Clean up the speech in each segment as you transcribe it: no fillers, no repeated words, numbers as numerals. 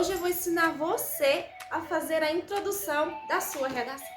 Hoje eu vou ensinar você a fazer a introdução da sua redação.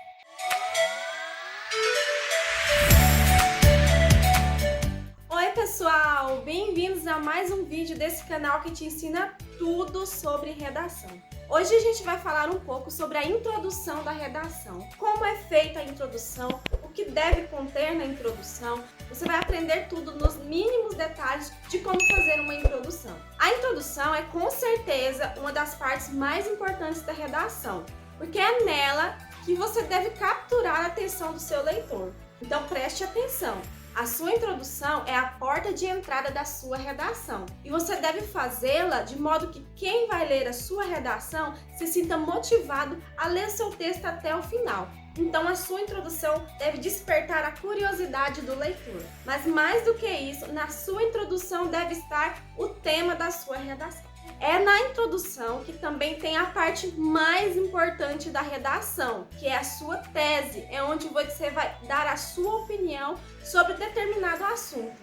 Oi pessoal, bem-vindos a mais um vídeo desse canal que te ensina tudo sobre redação. Hoje a gente vai falar um pouco sobre a introdução da redação, como é feita a introdução, o que deve conter na introdução. Você vai aprender tudo nos mínimos detalhes de como fazer uma introdução. A introdução é com certeza uma das partes mais importantes da redação, porque é nela que você deve capturar a atenção do seu leitor. Então preste atenção. A sua introdução é a porta de entrada da sua redação e você deve fazê-la de modo que quem vai ler a sua redação se sinta motivado a ler seu texto até o final. Então a sua introdução deve despertar a curiosidade do leitor. Mas mais do que isso, na sua introdução deve estar o tema da sua redação. É na introdução que também tem a parte mais importante da redação, que é a sua tese, é onde você vai dar a sua opinião sobre determinado assunto.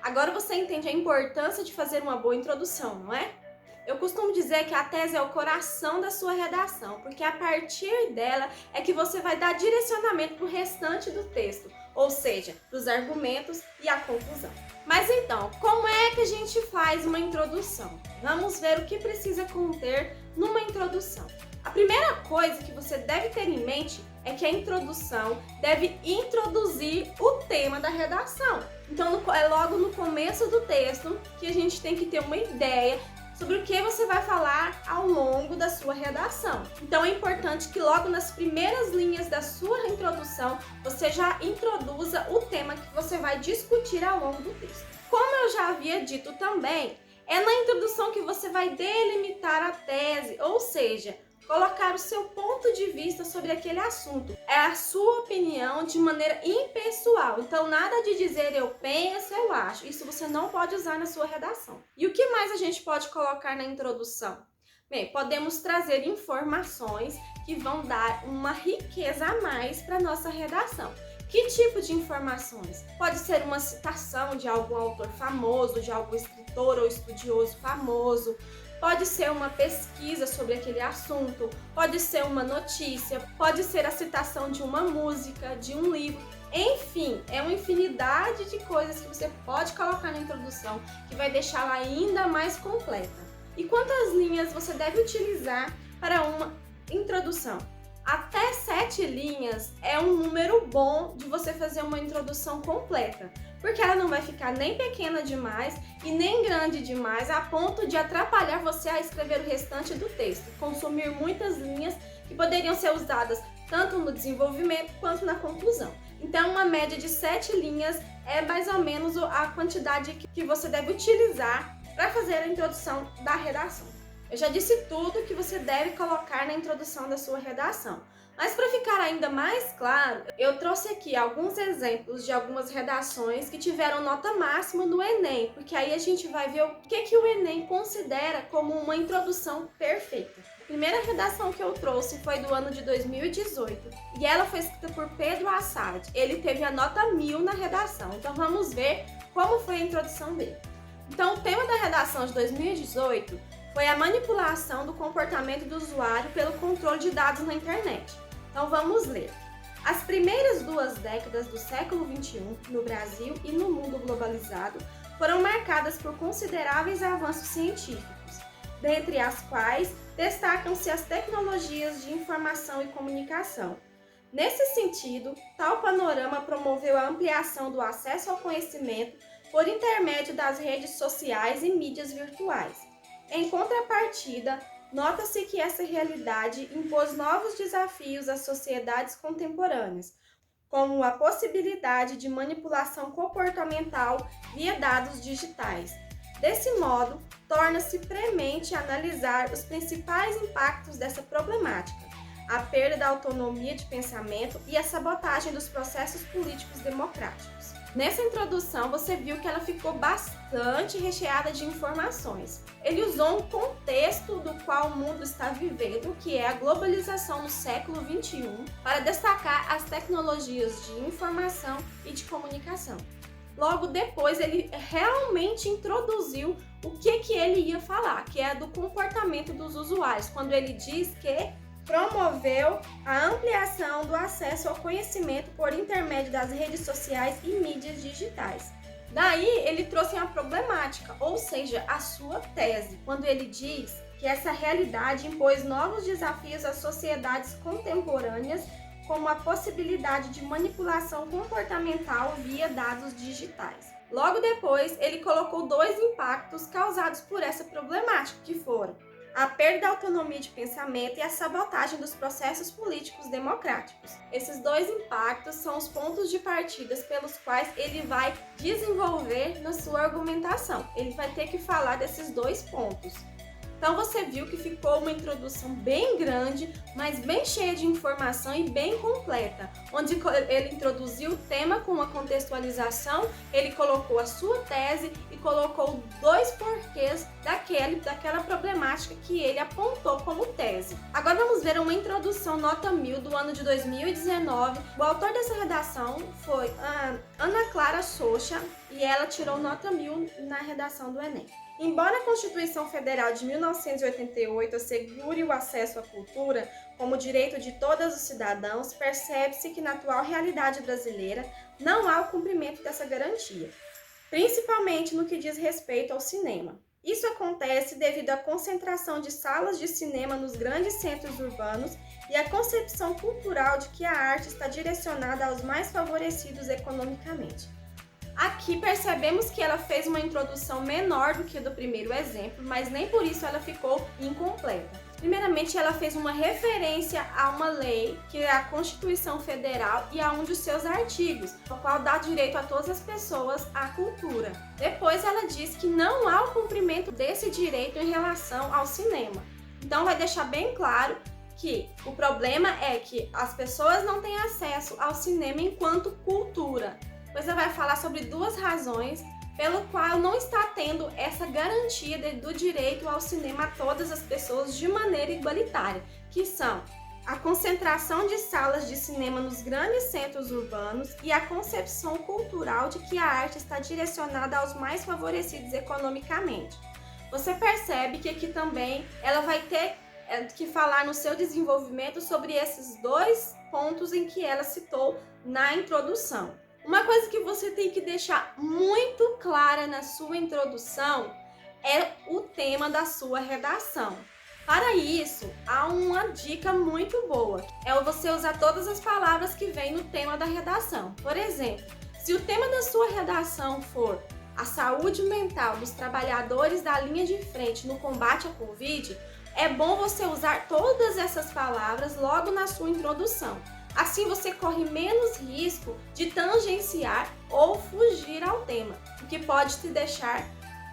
Agora você entende a importância de fazer uma boa introdução, não é? Eu costumo dizer que a tese é o coração da sua redação, porque a partir dela é que você vai dar direcionamento para o restante do texto, ou seja, para os argumentos e a conclusão. Mas então, como é que a gente faz uma introdução? Vamos ver o que precisa conter numa introdução. A primeira coisa que você deve ter em mente é que a introdução deve introduzir o tema da redação. Então, é logo no começo do texto que a gente tem que ter uma ideia sobre o que você vai falar ao longo da sua redação. Então é importante que logo nas primeiras linhas da sua introdução você já introduza o tema que você vai discutir ao longo do texto. Como eu já havia dito também, é na introdução que você vai delimitar a tese, ou seja, colocar o seu ponto de vista sobre aquele assunto. É a sua opinião de maneira impessoal. Então, nada de dizer eu penso, eu acho. Isso você não pode usar na sua redação. E o que mais a gente pode colocar na introdução? Bem, podemos trazer informações que vão dar uma riqueza a mais para a nossa redação. Que tipo de informações? Pode ser uma citação de algum autor famoso, de algum escritor ou estudioso famoso. Pode ser uma pesquisa sobre aquele assunto, pode ser uma notícia, pode ser a citação de uma música, de um livro. Enfim, é uma infinidade de coisas que você pode colocar na introdução que vai deixá-la ainda mais completa. E quantas linhas você deve utilizar para uma introdução? Até 7 linhas é um número bom de você fazer uma introdução completa, porque ela não vai ficar nem pequena demais e nem grande demais a ponto de atrapalhar você a escrever o restante do texto, consumir muitas linhas que poderiam ser usadas tanto no desenvolvimento quanto na conclusão. Então, uma média de 7 linhas é mais ou menos a quantidade que você deve utilizar para fazer a introdução da redação. Eu já disse tudo que você deve colocar na introdução da sua redação. Mas para ficar ainda mais claro, eu trouxe aqui alguns exemplos de algumas redações que tiveram nota máxima no Enem, porque aí a gente vai ver o que o Enem considera como uma introdução perfeita. A primeira redação que eu trouxe foi do ano de 2018 e ela foi escrita por Pedro Assad. Ele teve a nota 1000 na redação, então vamos ver como foi a introdução dele. Então o tema da redação de 2018 foi a manipulação do comportamento do usuário pelo controle de dados na internet. Então vamos ler. As primeiras 2 décadas do século XXI, no Brasil e no mundo globalizado, foram marcadas por consideráveis avanços científicos, dentre as quais destacam-se as tecnologias de informação e comunicação. Nesse sentido, tal panorama promoveu a ampliação do acesso ao conhecimento por intermédio das redes sociais e mídias virtuais. Em contrapartida, nota-se que essa realidade impôs novos desafios às sociedades contemporâneas, como a possibilidade de manipulação comportamental via dados digitais. Desse modo, torna-se premente analisar os principais impactos dessa problemática, a perda da autonomia de pensamento e a sabotagem dos processos políticos democráticos. Nessa introdução, você viu que ela ficou bastante recheada de informações. Ele usou um contexto do qual o mundo está vivendo, que é a globalização no século XXI, para destacar as tecnologias de informação e de comunicação. Logo depois, ele realmente introduziu o que ele ia falar, que é do comportamento dos usuários, quando ele diz que promoveu a ampliação do acesso ao conhecimento por intermédio das redes sociais e mídias digitais. Daí, ele trouxe uma problemática, ou seja, a sua tese, quando ele diz que essa realidade impôs novos desafios às sociedades contemporâneas, como a possibilidade de manipulação comportamental via dados digitais. Logo depois, ele colocou 2 impactos causados por essa problemática, que foram a perda da autonomia de pensamento e a sabotagem dos processos políticos democráticos. Esses 2 impactos são os pontos de partida pelos quais ele vai desenvolver na sua argumentação. Ele vai ter que falar desses 2 pontos. Então você viu que ficou uma introdução bem grande, mas bem cheia de informação e bem completa, onde ele introduziu o tema com uma contextualização, ele colocou a sua tese e colocou 2 porquês daquela problemática que ele apontou como tese. Agora vamos ver uma introdução nota 1000 do ano de 2019. O autor dessa redação foi a Ana Clara Soucha e ela tirou nota 1000 na redação do Enem. Embora a Constituição Federal de 1988 assegure o acesso à cultura como direito de todos os cidadãos, percebe-se que na atual realidade brasileira não há o cumprimento dessa garantia, principalmente no que diz respeito ao cinema. Isso acontece devido à concentração de salas de cinema nos grandes centros urbanos e à concepção cultural de que a arte está direcionada aos mais favorecidos economicamente. Aqui percebemos que ela fez uma introdução menor do que a do primeiro exemplo, mas nem por isso ela ficou incompleta. Primeiramente, ela fez uma referência a uma lei, que é a Constituição Federal, e a um de seus artigos, o qual dá direito a todas as pessoas à cultura. Depois, ela diz que não há o cumprimento desse direito em relação ao cinema. Então, vai deixar bem claro que o problema é que as pessoas não têm acesso ao cinema enquanto cultura. Depois ela vai falar sobre 2 razões pelo qual não está tendo essa garantia do direito ao cinema a todas as pessoas de maneira igualitária, que são a concentração de salas de cinema nos grandes centros urbanos e a concepção cultural de que a arte está direcionada aos mais favorecidos economicamente. Você percebe que aqui também ela vai ter que falar no seu desenvolvimento sobre esses 2 pontos em que ela citou na introdução. Uma coisa que você tem que deixar muito clara na sua introdução é o tema da sua redação. Para isso, há uma dica muito boa, é você usar todas as palavras que vêm no tema da redação. Por exemplo, se o tema da sua redação for a saúde mental dos trabalhadores da linha de frente no combate à Covid, é bom você usar todas essas palavras logo na sua introdução. Assim você corre menos risco de tangenciar ou fugir ao tema, o que pode te deixar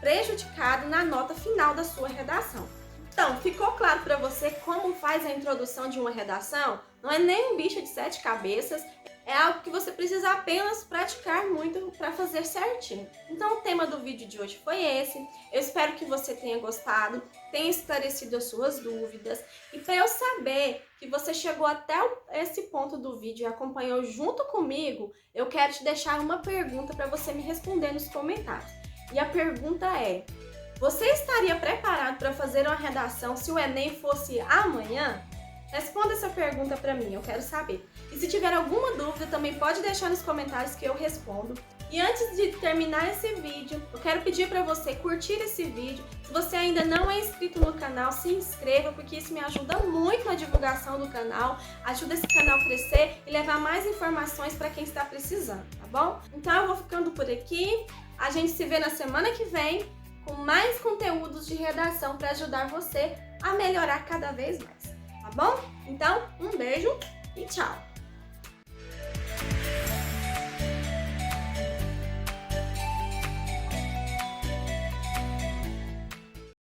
prejudicado na nota final da sua redação. Então, ficou claro para você como faz a introdução de uma redação? Não é nem um bicho de 7 cabeças, é algo que você precisa apenas praticar muito para fazer certinho. Então, o tema do vídeo de hoje foi esse. Eu espero que você tenha gostado, tenha esclarecido as suas dúvidas. E para eu saber que você chegou até esse ponto do vídeo e acompanhou junto comigo, eu quero te deixar uma pergunta para você me responder nos comentários. E a pergunta é: você estaria preparado para fazer uma redação se o Enem fosse amanhã? Responda essa pergunta para mim, eu quero saber. E se tiver alguma dúvida, também pode deixar nos comentários que eu respondo. E antes de terminar esse vídeo, eu quero pedir para você curtir esse vídeo. Se você ainda não é inscrito no canal, se inscreva, porque isso me ajuda muito na divulgação do canal, ajuda esse canal a crescer e levar mais informações para quem está precisando, tá bom? Então eu vou ficando por aqui, a gente se vê na semana que vem com mais conteúdos de redação para ajudar você a melhorar cada vez mais. Tá bom? Então, um beijo e tchau!